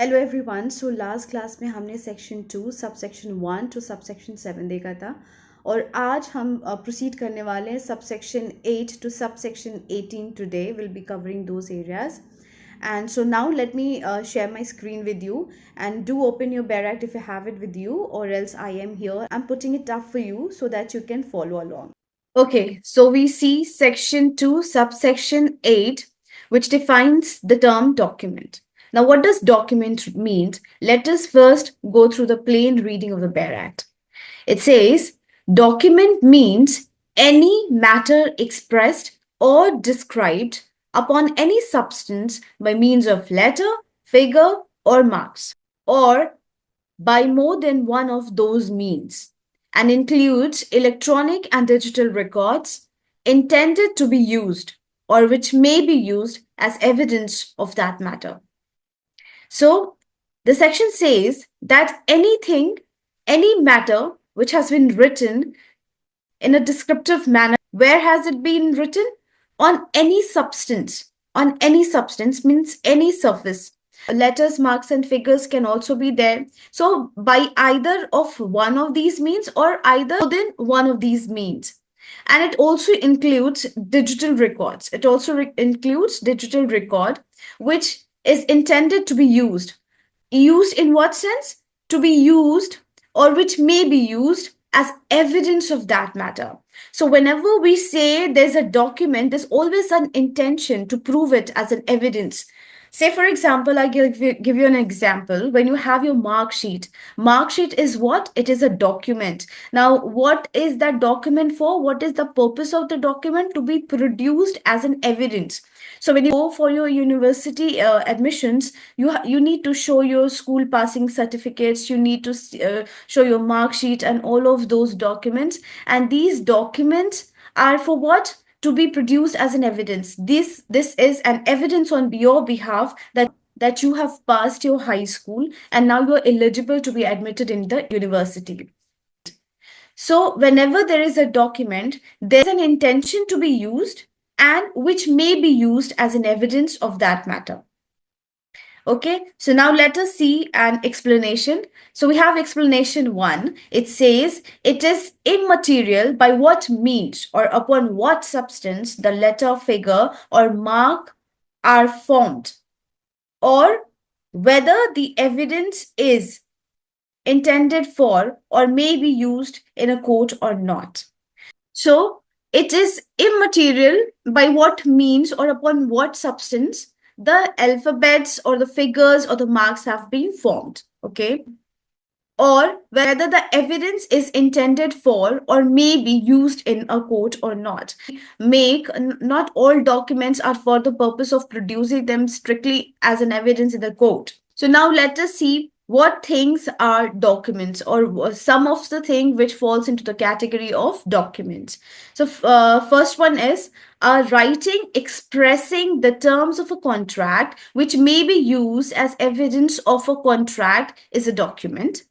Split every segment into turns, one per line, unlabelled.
Hello everyone. So last class में हमने section 2 subsection 1 two subsection 7 देखा था और आज हम प्रोसीड करने वाले हैं subsection 8 to subsection 18 today will be covering those areas. And so now let me share my screen with you, and do open your Barrett if you have it with you, or else I am here. I'm putting it up for you so that you can follow along. Okay, so we see section 2 subsection 8, which defines the term document. Now, what does document mean? Let us first go through the plain reading of the Bare Act. It says, document means any matter expressed or described upon any substance by means of letter, figure, or marks, or by more than one of those means, and includes electronic and digital records intended to be used or which may be used as evidence of that matter. So the section says that anything, any matter which has been written in a descriptive manner, where has it been written? On any substance. On any substance means any surface. Letters, marks, and figures can also be there. So by either of one of these means or either within one of these means. And it also includes digital records. It also includes digital record, which is intended to be used. Used in what sense? To be used or which may be used as evidence of that matter. So whenever we say there's a document, there's always an intention to prove it as an evidence. Say, for example, I give you an example. When you have your mark sheet is what? It is a document. Now, what is that document for? What is the purpose of the document? To be produced as an evidence. So when you go for your university admissions, you need to show your school passing certificates. You need to show your mark sheet and all of those documents. And these documents are for what? To be produced as an evidence. This is an evidence on your behalf that you have passed your high school and now you're eligible to be admitted in the university. So whenever there is a document, there's an intention to be used and which may be used as an evidence of that matter. Okay, so now let us see an explanation. So we have explanation 1. It says it is immaterial by what means or upon what substance the letter, figure, or mark are formed, or whether the evidence is intended for or may be used in a court or not. So it is immaterial by what means or upon what substance the alphabets or the figures or the marks have been formed. Okay. Or whether the evidence is intended for or may be used in a court or not. Not all documents are for the purpose of producing them strictly as an evidence in the court. So now let us see what things are documents, or some of the thing which falls into the category of documents. So first one is a writing expressing the terms of a contract which may be used as evidence of a contract is a document.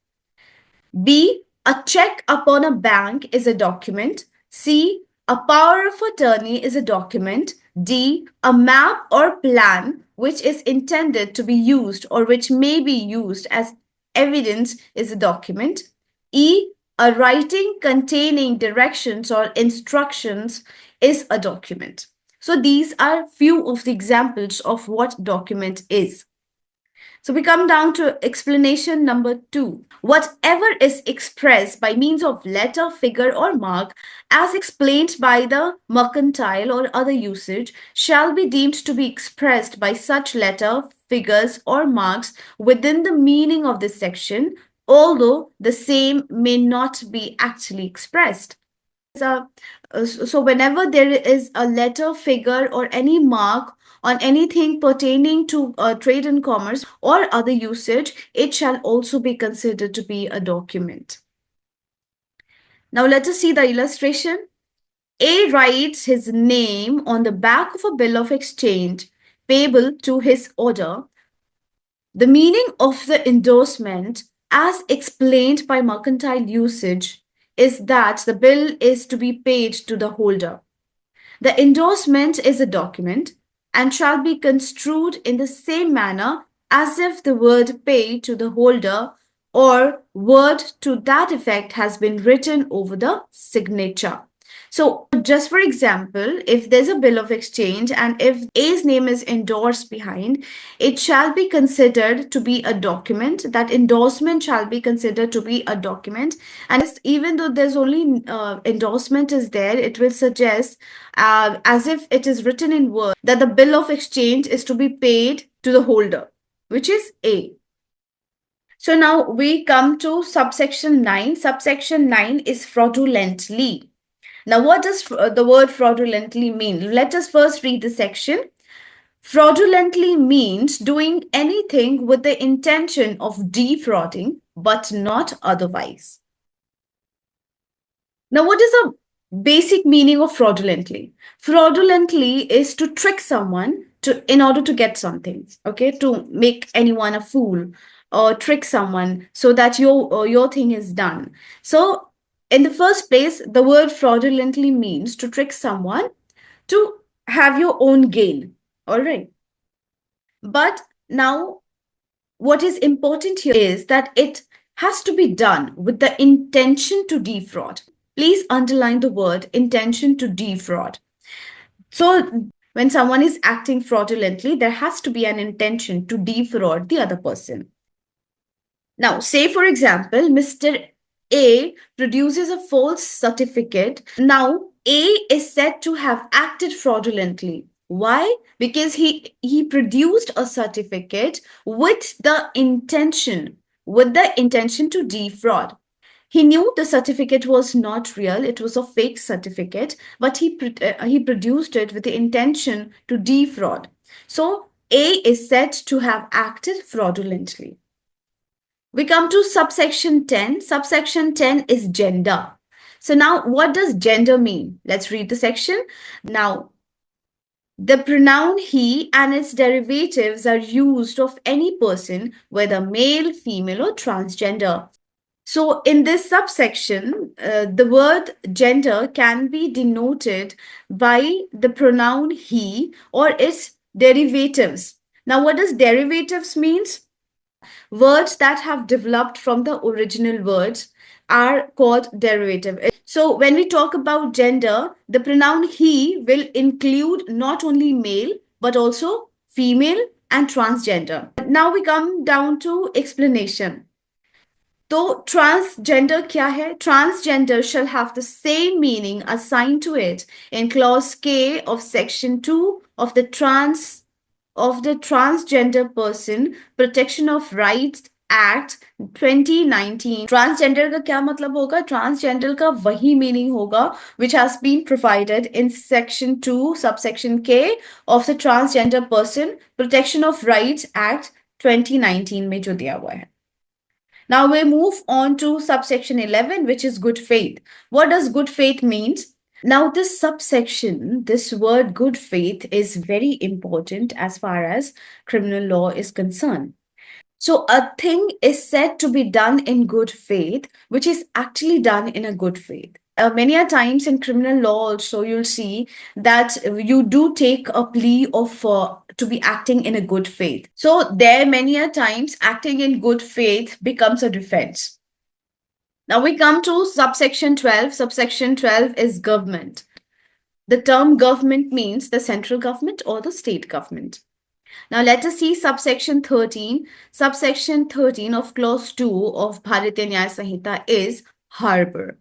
B, a check upon a bank is a document. C, a power of attorney is a document. D, a map or plan which is intended to be used or which may be used as evidence is a document. E, a writing containing directions or instructions is a document. So these are few of the examples of what document is. So we come down to explanation number 2. Whatever is expressed by means of letter, figure, or mark, as explained by the mercantile or other usage, shall be deemed to be expressed by such letter, figures, or marks within the meaning of this section, although the same may not be actually expressed. So whenever there is a letter, figure, or any mark on anything pertaining to trade and commerce or other usage, it shall also be considered to be a document. Now let us see the illustration. A writes his name on the back of a bill of exchange payable to his order. The meaning of the endorsement, as explained by mercantile usage, is that the bill is to be paid to the holder. The endorsement is a document and shall be construed in the same manner as if the word pay to the holder or word to that effect has been written over the signature. So, just for example, if there's a bill of exchange and if A's name is endorsed behind, it shall be considered to be a document. That endorsement shall be considered to be a document. And even though there's only endorsement is there, it will suggest as if it is written in word that the bill of exchange is to be paid to the holder, which is A. So now we come to subsection 9. Subsection 9 is fraudulently. Now, what does the word fraudulently mean? Let us first read the section. Fraudulently means doing anything with the intention of defrauding, but not otherwise. Now, what is the basic meaning of fraudulently? Fraudulently is to trick someone in order to get something, okay? To make anyone a fool or trick someone so that your thing is done. So, in the first place, the word fraudulently means to trick someone to have your own gain, all right? But now, what is important here is that it has to be done with the intention to defraud. Please underline the word intention to defraud. So, when someone is acting fraudulently, there has to be an intention to defraud the other person. Now, say for example, Mr. A produces a false certificate. Now, A is said to have acted fraudulently. Why? Because he produced a certificate with the intention to defraud. He knew the certificate was not real, it was a fake certificate, but he produced it with the intention to defraud. So A is said to have acted fraudulently. We come to subsection 10. Subsection 10 is gender. So now what does gender mean? Let's read the section. Now, the pronoun he and its derivatives are used of any person, whether male, female, or transgender. So in this subsection, the word gender can be denoted by the pronoun he or its derivatives. Now, what does derivatives means? Words that have developed from the original words are called derivative. So when we talk about gender, the pronoun he will include not only male, but also female and transgender. Now we come down to explanation. तो transgender क्या है? Transgender shall have the same meaning assigned to it in clause K of section 2 of the Transgender Person Protection of Rights Act 2019. Transgender का क्या मतलब होगा? Transgender का वही meaning होगा which has been provided in section 2 subsection K of the Transgender Person Protection of Rights Act 2019 में जो दिया हुआ है. Now we move on to subsection 11, which is good faith. What does good faith means? Now this subsection, this word good faith is very important as far as criminal law is concerned. So a thing is said to be done in good faith, which is actually done in a good faith. Many a times in criminal law also you'll see that you do take a plea of to be acting in a good faith. So there many a times acting in good faith becomes a defense. Now we come to subsection 12. Subsection 12 is government. The term government means the central government or the state government. Now let us see subsection 13. Subsection 13 of clause 2 of Bharatiya Nyaya Sanhita is harbor.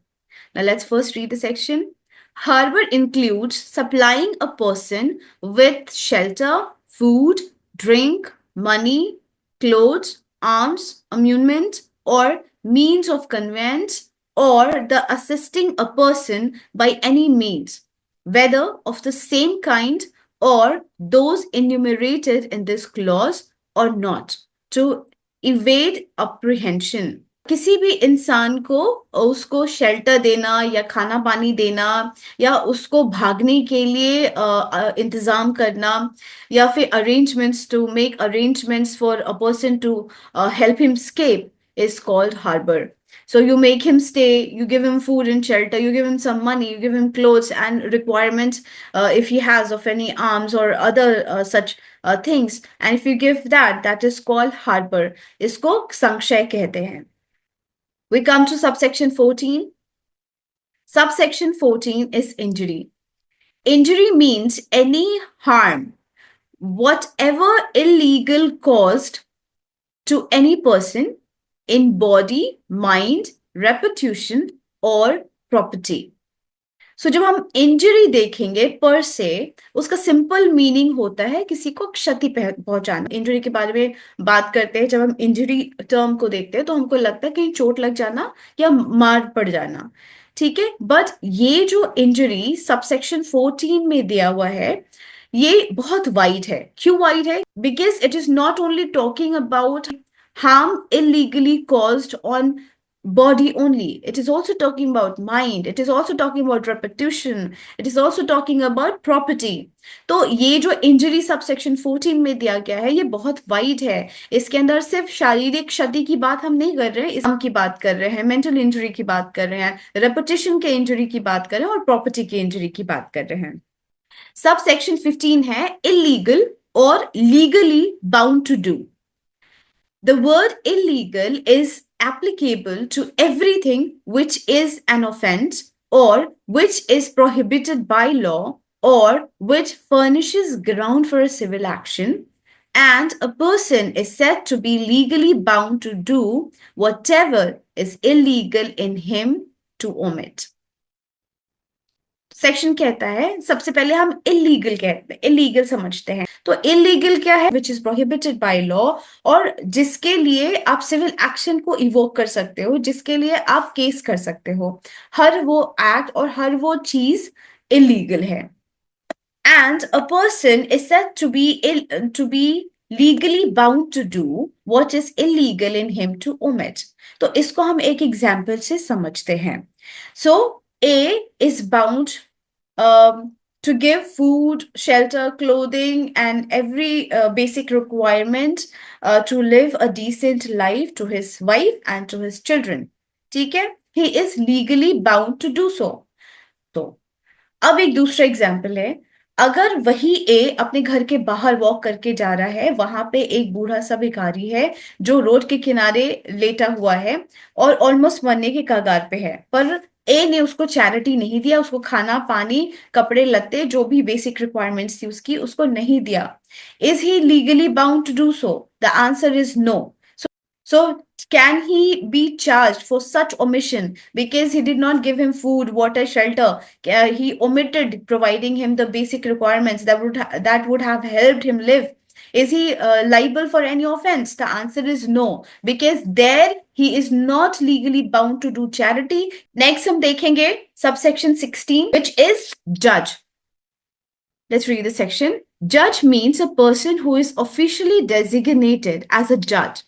Now let's first read the section. Harbor includes supplying a person with shelter, food, drink, money, clothes, arms, amusement, or means of conveyance, or the assisting a person by any means, whether of the same kind or those enumerated in this clause or not, to evade apprehension. किसी भी इंसान को उसको shelter देना या खाना पानी देना या उसको भागने के लिए इंतजाम करना या फिर arrangements to make arrangements for a person to help him escape is called harbor. So you make him stay, you give him food and shelter, you give him some money, you give him clothes and requirements if he has of any arms or other such things. And if you give that, that is called harbor. Isko sangshay kehte hain. We come to subsection 14. Subsection 14 is injury. Injury means any harm, whatever illegal caused to any person in body, mind, reputation or property. सो जब हम injury देखेंगे पर से उसका simple meaning होता है किसी को क्षति पहुंचाना. इंजरी के बारे में बात करते हैं, जब हम इंजरी टर्म को देखते हैं तो हमको लगता है कहीं चोट लग जाना या मार पड़ जाना. ठीक है, बट ये जो इंजरी सबसेक्शन 14 में दिया हुआ है ये बहुत वाइड है. क्यों वाइड है? Because it is not only talking about harm illegally caused on body only. It is also talking about mind. It is also talking about reputation. It is also talking about property. तो ये जो injury subsection 14 में दिया गया है ये बहुत wide है. इसके अंदर सिर्फ शारीरिक क्षति की बात हम नहीं कर रहे हैं, इसम की बात कर रहे हैं, मेंटल इंजरी की बात कर रहे हैं, रेपुटेशन के इंजरी की बात कर रहे हैं और प्रॉपर्टी की इंजरी की बात कर रहे हैं. सबसेक्शन 15 है इलीगल और legally bound to do. The word illegal is applicable to everything which is an offense or which is prohibited by law or which furnishes ground for a civil action, and a person is said to be legally bound to do whatever is illegal in him to omit. Section कहता है, सबसे पहले हम illegal कहते हैं, illegal समझते हैं. तो इलीगल क्या है? Which is prohibited by law, और जिसके लिए आप सिविल एक्शन को इवोक कर सकते हो, जिसके लिए आप केस कर सकते हो. हर वो एक्ट और हर वो चीज इलीगल है. And a person is said to be legally bound to do what is illegal in him to omit. तो इसको हम एक एग्जाम्पल से समझते हैं. So A is bound to give food, shelter, clothing, and every basic requirement to live a decent life to his wife and to his children. ठीक है? He is legally bound to do so. तो अब एक दूसरा example है. अगर वही ए अपने घर के बाहर वॉक करके जा रहा है, वहां पे एक बूढ़ा सा भिखारी है जो रोड के किनारे लेटा हुआ है और ऑलमोस्ट मरने के कगार पे है, पर ए ने उसको चैरिटी नहीं दिया, उसको खाना पानी कपड़े लत्ते जो भी बेसिक रिक्वायरमेंट्स थी उसकी, उसको नहीं दिया. Is he legally bound to do so? The answer is no. So can he be charged for such omission because he did not give him food, water, shelter? He omitted providing him the basic requirements that would have helped him live. Is he liable for any offense? The answer is no, because there he is not legally bound to do charity. Next हम देखेंगे subsection 16, which is judge. Let's read the section. Judge means a person who is officially designated as a judge.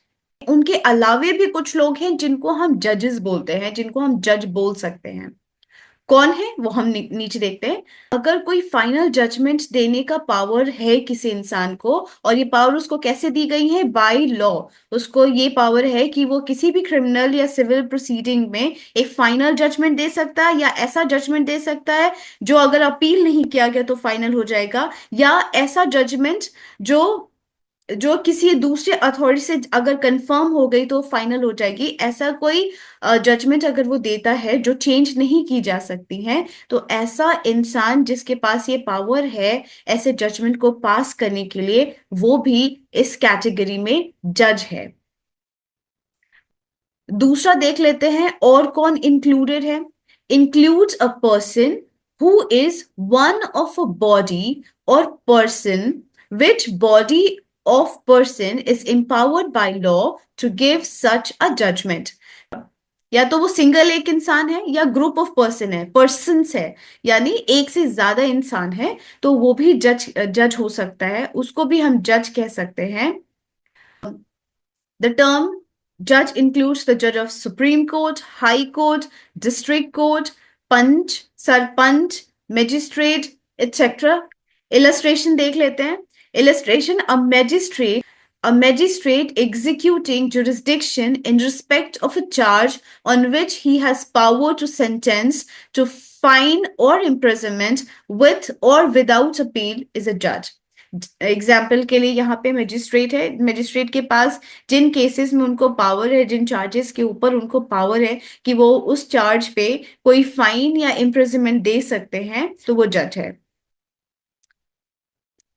उनके अलावे भी कुछ लोग हैं जिनको हम जजेस बोलते हैं, जिनको हम जज बोल सकते हैं. कौन है वो हम नीचे देखते हैं. अगर कोई फाइनल जजमेंट देने का पावर है किसी इंसान को, और ये पावर उसको कैसे दी गई है? By law. उसको ये पावर है कि वो किसी भी क्रिमिनल या सिविल प्रोसीडिंग में एक फाइनल जजमेंट दे सकता है, या ऐसा जजमेंट दे सकता है जो अगर अपील नहीं किया गया तो फाइनल हो जाएगा, या ऐसा जजमेंट जो किसी दूसरे अथॉरिटी से अगर कंफर्म हो गई तो फाइनल हो जाएगी. ऐसा कोई जजमेंट अगर वो देता है जो चेंज नहीं की जा सकती है, तो ऐसा इंसान जिसके पास ये पावर है ऐसे जजमेंट को पास करने के लिए, वो भी इस कैटेगरी में जज है. दूसरा देख लेते हैं और कौन इंक्लूडेड है. Includes a person who is one of a body और person which body of person is empowered by law to give such a judgment. या तो वो सिंगल एक इंसान है या ग्रुप ऑफ पर्सन है, पर्सन्स है, यानी एक से ज्यादा इंसान है, तो वो भी जज हो सकता है, उसको भी हम जज कह सकते हैं. The term judge includes the judge of Supreme Court, High Court, District Court, Panch, Sarpanch, Magistrate, etc. Illustration देख लेते हैं. Illustration: a magistrate a magistrate executing jurisdiction in respect of a charge on which he has power to sentence to fine or imprisonment with or without appeal is a judge. Example के लिए यहाँ पे magistrate है, magistrate के पास जिन cases में उनको power है, जिन charges के ऊपर उनको पावर है कि वो उस चार्ज पे कोई फाइन या इम्प्रिजनमेंट दे सकते हैं, तो वो जज है.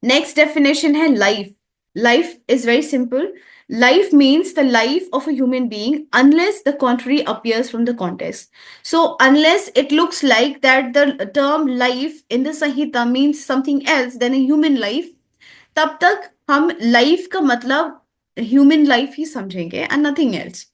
नेक्स्ट डेफिनेशन है life. Life is very simple. Life means the life of a human being unless the contrary appears from the context. So, unless it looks like that the term life in the Sanhita means something else than a human life, तब तक हम life का मतलब human life ही समझेंगे and nothing else.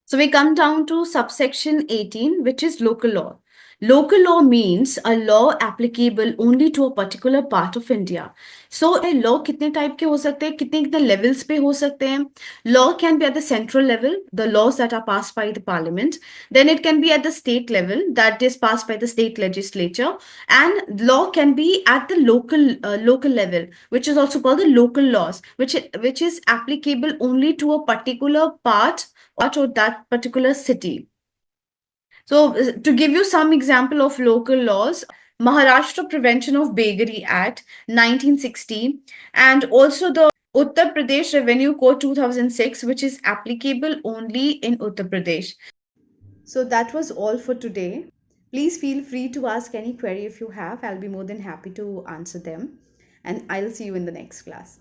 So we come down to subsection 18, which is local law. Local law means a law applicable only to a particular part of India. So law कितने type के हो सकते हैं, कितने कितने levels पे हो सकते हैं. Law can be at the central level, the laws that are passed by the parliament. Then it can be at the state level, that is passed by the state legislature. And law can be at the local level, which is also called the local laws, which is applicable only to a particular part or that particular city. So, to give you some example of local laws, Maharashtra Prevention of Beggary Act 1960, and also the Uttar Pradesh Revenue Code 2006, which is applicable only in Uttar Pradesh. So that was all for today. Please feel free to ask any query if you have. I'll be more than happy to answer them. And I'll see you in the next class.